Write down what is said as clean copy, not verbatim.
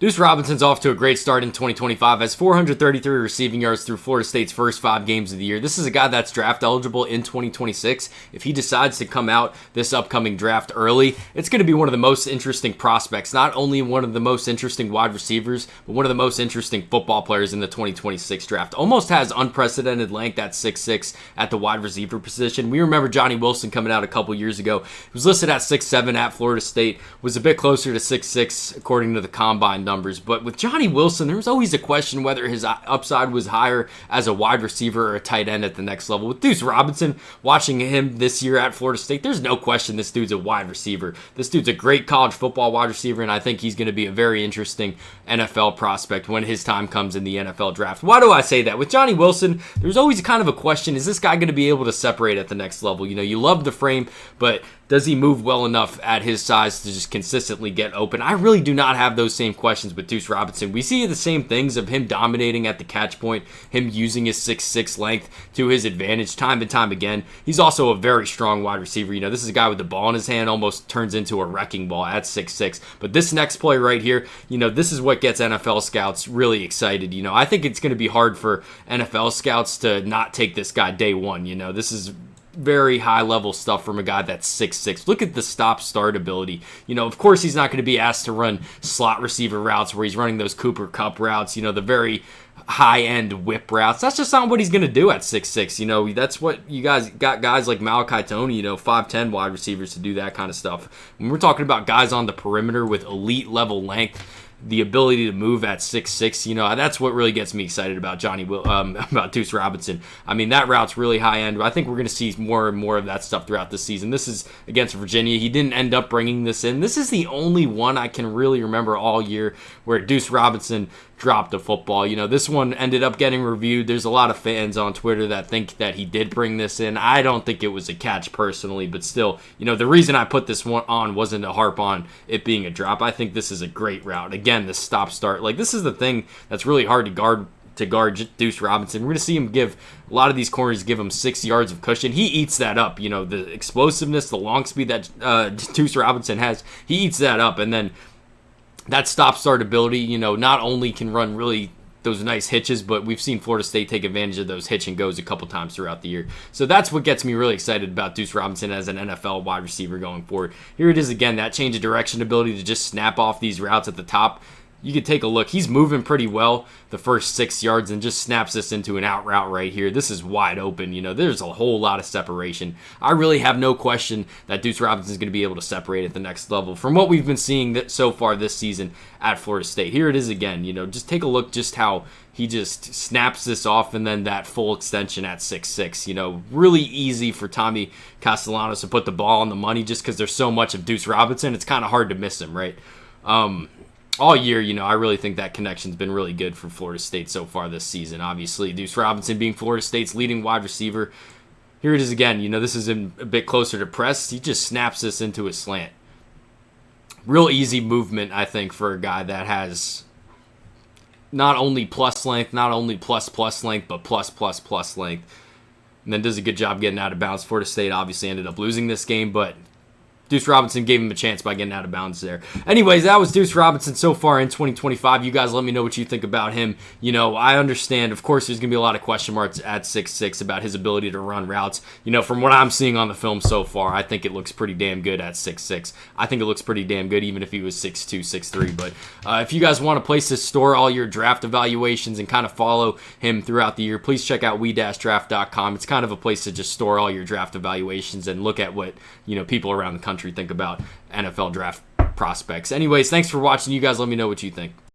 Duce Robinson's off to a great start in 2025, has 433 receiving yards through Florida State's first 5 games of the year. This is a guy that's draft eligible in 2026. If he decides to come out this upcoming draft early, it's going to be one of the most interesting prospects. Not only one of the most interesting wide receivers, but one of the most interesting football players in the 2026 draft. Almost has unprecedented length at 6'6" at the wide receiver position. We remember Johnny Wilson coming out a couple years ago. He was listed at 6'7" at Florida State, was a bit closer to 6'6" according to the combine numbers. But with Johnny Wilson, there was always a question whether his upside was higher as a wide receiver or a tight end at the next level. With Duce Robinson, watching him this year at Florida State, there's no question this dude's a wide receiver. This dude's a great college football wide receiver, and I think he's going to be a very interesting NFL prospect when his time comes in the NFL draft. Why do I say that? With Johnny Wilson, there's always kind of a question, is this guy going to be able to separate at the next level? You know, you love the frame, but does he move well enough at his size to just consistently get open? I really do not have those same questions with Duce Robinson. We see the same things of him dominating at the catch point, him using his 6'6" length to his advantage time and time again. He's also a very strong wide receiver. You know, this is a guy with the ball in his hand, almost turns into a wrecking ball at 6'6". But this next play right here, you know, this is what gets NFL scouts really excited. You know, I think it's going to be hard for NFL scouts to not take this guy day one. You know, this is very high level stuff from a guy that's 6'6". Look at the stop-start ability. You know, of course he's not going to be asked to run slot receiver routes where he's running those Cooper Kupp routes, you know, the very high-end whip routes. That's just not what he's going to do at 6'6". You know, that's what you guys got guys like Malachi Toney, you know, 5'10" wide receivers to do that kind of stuff. When we're talking about guys on the perimeter with elite level length, the ability to move at 6'6", you know, that's what really gets me excited about about Duce Robinson. I mean, that route's really high end. I think we're going to see more and more of that stuff throughout the season. This is against Virginia. He didn't end up bringing this in. This is the only one I can really remember all year where Duce Robinson dropped a football. You know, this one ended up getting reviewed. There's a lot of fans on Twitter that think that he did bring this in. I don't think it was a catch personally, but still, you know, the reason I put this one on wasn't to harp on it being a drop. I think this is a great route. Again, the stop start. Like, this is the thing that's really hard to guard Duce Robinson. We're going to see him give a lot of these corners give him 6 yards of cushion. He eats that up. You know, the explosiveness, the long speed that Duce Robinson has, he eats that up. And then that stop-start ability, you know, not only can run really those nice hitches, but we've seen Florida State take advantage of those hitch and goes a couple times throughout the year. So that's what gets me really excited about Duce Robinson as an NFL wide receiver going forward. Here it is again, that change of direction ability to just snap off these routes at the top. You could take a look. He's moving pretty well the first 6 yards and just snaps this into an out route right here. This is wide open. You know, there's a whole lot of separation. I really have no question that Duce Robinson is going to be able to separate at the next level from what we've been seeing so far this season at Florida State. Here it is again. You know, just take a look just how he just snaps this off and then that full extension at 6'6". You know, really easy for Tommy Castellanos to put the ball on the money just because there's so much of Duce Robinson. It's kind of hard to miss him, right? All year, you know, I really think that connection's been really good for Florida State so far this season. Obviously, Duce Robinson being Florida State's leading wide receiver. Here it is again. You know, this is a bit closer to press. He just snaps this into a slant. Real easy movement, I think, for a guy that has not only plus length, not only plus length, but plus length. And then does a good job getting out of bounds. Florida State obviously ended up losing this game, but Duce Robinson gave him a chance by getting out of bounds there. Anyways, that was Duce Robinson so far in 2025. You guys let me know what you think about him. You know, I understand, of course, there's going to be a lot of question marks at 6'6" about his ability to run routes. You know, from what I'm seeing on the film so far, I think it looks pretty damn good at 6'6". I think it looks pretty damn good even if he was 6'2", 6'3". But if you guys want a place to store all your draft evaluations and kind of follow him throughout the year, please check out we-draft.com. It's kind of a place to just store all your draft evaluations and look at what, you know, people around the country think about NFL draft prospects. Anyways, thanks for watching. You guys let me know what you think.